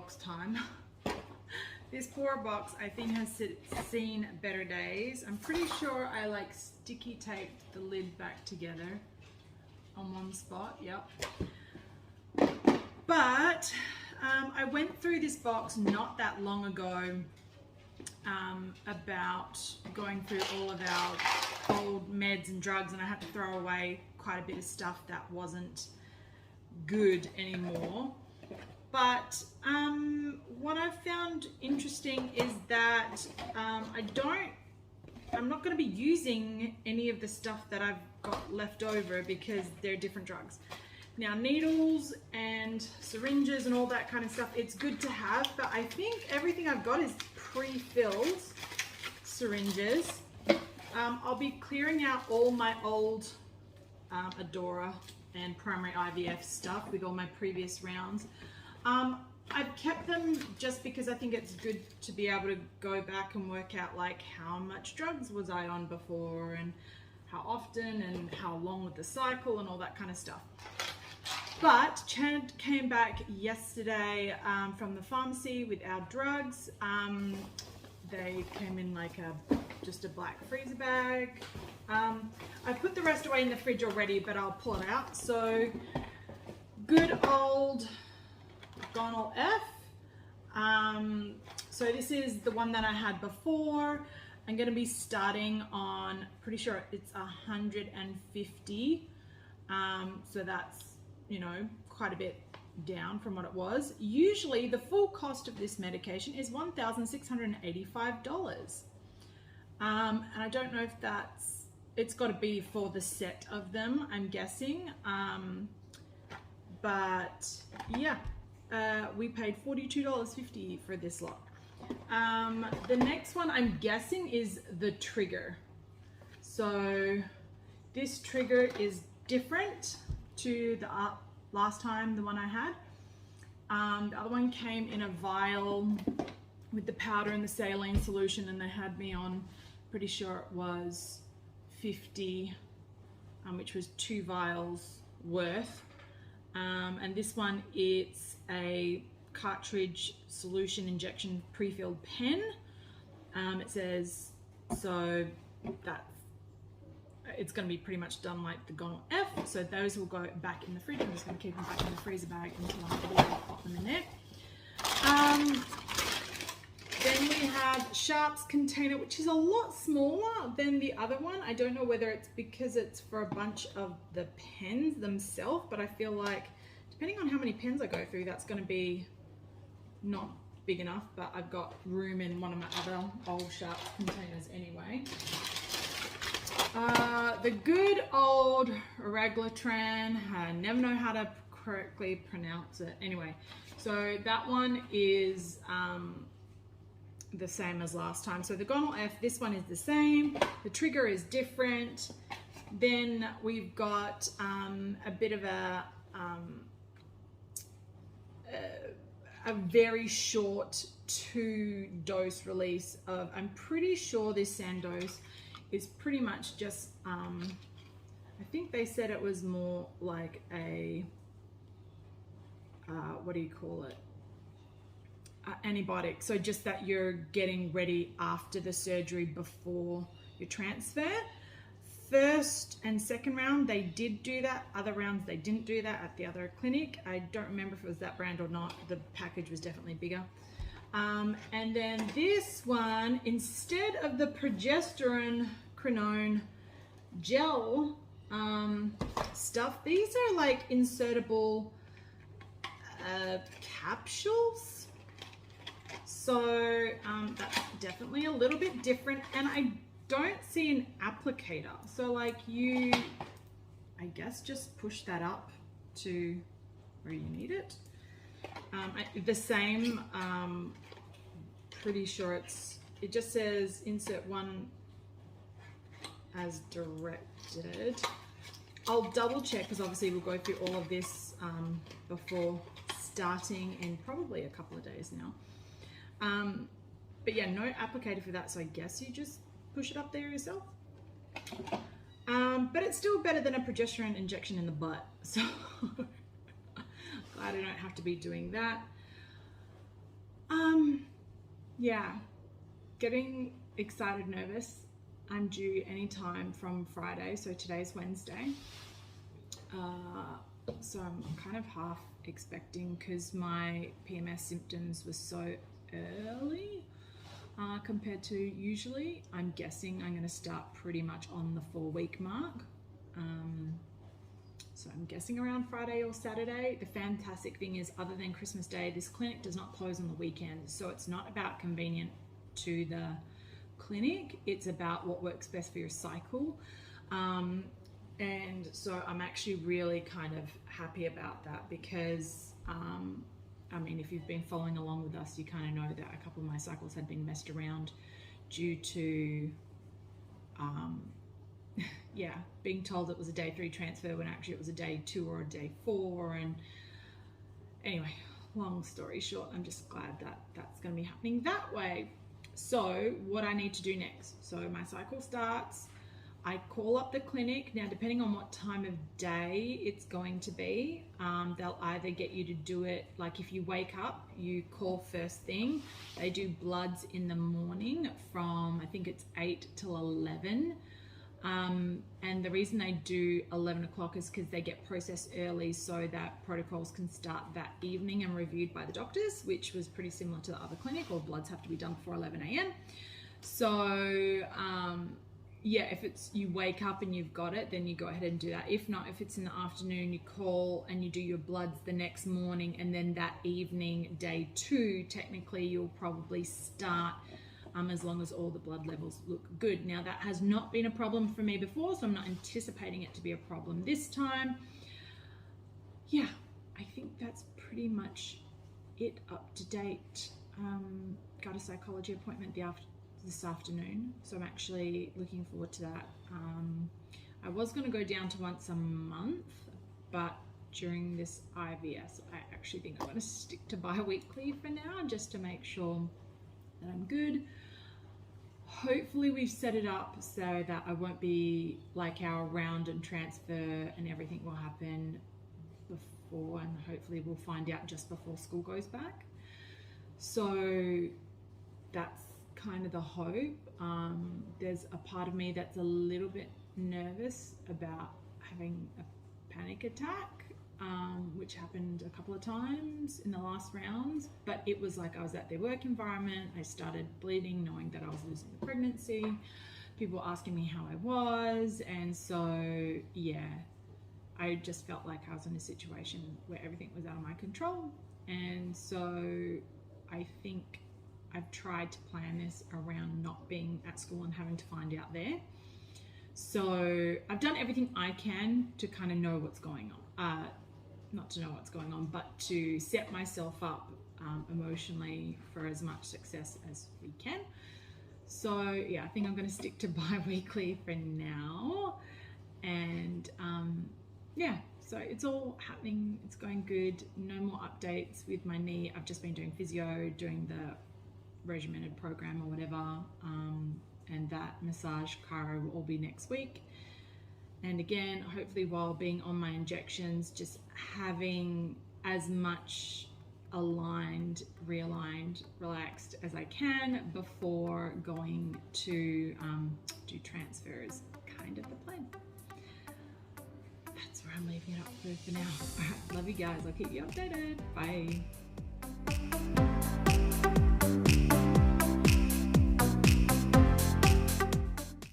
box time. This poor box, I think, has seen better days. I'm pretty sure I like sticky taped the lid back together on one spot, yep. But I went through this box not that long ago about going through all of our old meds and drugs, and I had to throw away quite a bit of stuff that wasn't good anymore. But what I've found interesting is that I'm not going to be using any of the stuff that I've got left over because they're different drugs. Now, needles and syringes and all that kind of stuff, it's good to have, but I think everything I've got is pre-filled syringes. I'll be clearing out all my old Adora and primary IVF stuff with all my previous rounds. I've kept them just because I think it's good to be able to go back and work out like how much drugs was I on before and how often and how long with the cycle and all that kind of stuff. But Chad came back yesterday from the pharmacy with our drugs. They came in like just a black freezer bag. I put the rest away in the fridge already, but I'll pull it out. So good old Gonal F. So this is the one that I had before. I'm going to be starting on, pretty sure it's 150. So that's, you know, quite a bit down from what it was. Usually the full cost of this medication is $1,685. And I don't know if it's got to be for the set of them, I'm guessing. But yeah, we paid $42.50 for this lot. The next one I'm guessing is the trigger. So this trigger is different to the last time, the one I had. The other one came in a vial with the powder and the saline solution, and they had me on, pretty sure it was 50, which was 2 vials worth. And this one, it's a cartridge solution injection pre-filled pen. It says, so that's, it's going to be pretty much done like the Gonal F, so those will go back in the fridge. I'm just going to keep them back in the freezer bag until I'm able to pop them in there. Then we have Sharp's container, which is a lot smaller than the other one. I don't know whether it's because it's for a bunch of the pens themselves, but I feel like depending on how many pens I go through, that's going to be not big enough, but I've got room in one of my other old Sharp containers anyway. The good old Raglatran, I never know how to correctly pronounce it. Anyway, so that one is the same as last time. So the Gonal F, this one is the same. The trigger is different. Then we've got a bit of a very short 2-dose release of, I'm pretty sure this Sandoz is pretty much just, I think they said it was more like a, what do you call it? Antibiotic. So just that you're getting ready after the surgery before your transfer. First and second round, they did do that. Other rounds, they didn't do that at the other clinic. I don't remember if it was that brand or not. The package was definitely bigger. And then this one, instead of the progesterone quinone gel stuff, these are like insertable capsules. So that's definitely a little bit different, and I don't see an applicator. So like you, I guess, just push that up to where you need it. The same, pretty sure it just says insert one as directed. I'll double check because obviously we'll go through all of this before starting in probably a couple of days now. But yeah, no applicator for that, so I guess you just push it up there yourself. But it's still better than a progesterone injection in the butt, so glad I don't have to be doing that. Yeah, getting excited, nervous. I'm due anytime from Friday, so today's Wednesday. So I'm kind of half expecting, because my PMS symptoms were so early compared to usually. I'm guessing I'm going to start pretty much on the 4-week mark. So I'm guessing around Friday or Saturday. The fantastic thing is, other than Christmas Day, this clinic does not close on the weekend. So it's not about convenient to the clinic. It's about what works best for your cycle. And so I'm actually really kind of happy about that, because I mean, if you've been following along with us, you kind of know that a couple of my cycles had been messed around due to yeah, being told it was a day 3 transfer when actually it was a day 2 or a day 4. And anyway, long story short, I'm just glad that that's going to be happening that way. So what I need to do next, so my cycle starts, I call up the clinic. Now, depending on what time of day it's going to be, they'll either get you to do it, like if you wake up, you call first thing. They do bloods in the morning from, I think it's 8 till 11. And the reason they do 11 o'clock is because they get processed early so that protocols can start that evening and reviewed by the doctors, which was pretty similar to the other clinic. All bloods have to be done before 11 a.m. So, yeah, if it's you wake up and you've got it, then you go ahead and do that. If not, if it's in the afternoon, you call and you do your bloods the next morning, and then that evening, day 2, technically you'll probably start, as long as all the blood levels look good. Now, that has not been a problem for me before, so I'm not anticipating it to be a problem this time. Yeah, I think that's pretty much it up to date. Got a psychology appointment this afternoon, so I'm actually looking forward to that. I was going to go down to once a month, but during this IVS, I actually think I'm going to stick to bi-weekly for now, just to make sure that I'm good. Hopefully we've set it up so that I won't be like our round and transfer and everything will happen before, and hopefully we'll find out just before school goes back. So that's kind of the hope. There's a part of me that's a little bit nervous about having a panic attack, which happened a couple of times in the last rounds, but it was like I was at their work environment. I started bleeding, knowing that I was losing the pregnancy. People were asking me how I was, and so yeah, I just felt like I was in a situation where everything was out of my control. And so I think I've tried to plan this around not being at school and having to find out there. So I've done everything I can to kind of know what's going on. Not to know what's going on, but to set myself up emotionally for as much success as we can. So yeah, I think I'm going to stick to bi-weekly for now. And yeah, so it's all happening. It's going good. No more updates with my knee. I've just been doing physio, doing the regimented program or whatever, and that massage chiro will all be next week. And again, hopefully while being on my injections, just having as much aligned, realigned, relaxed as I can before going to do transfer is kind of the plan. That's where I'm leaving it up for now. All right, love you guys. I'll keep you updated. Bye.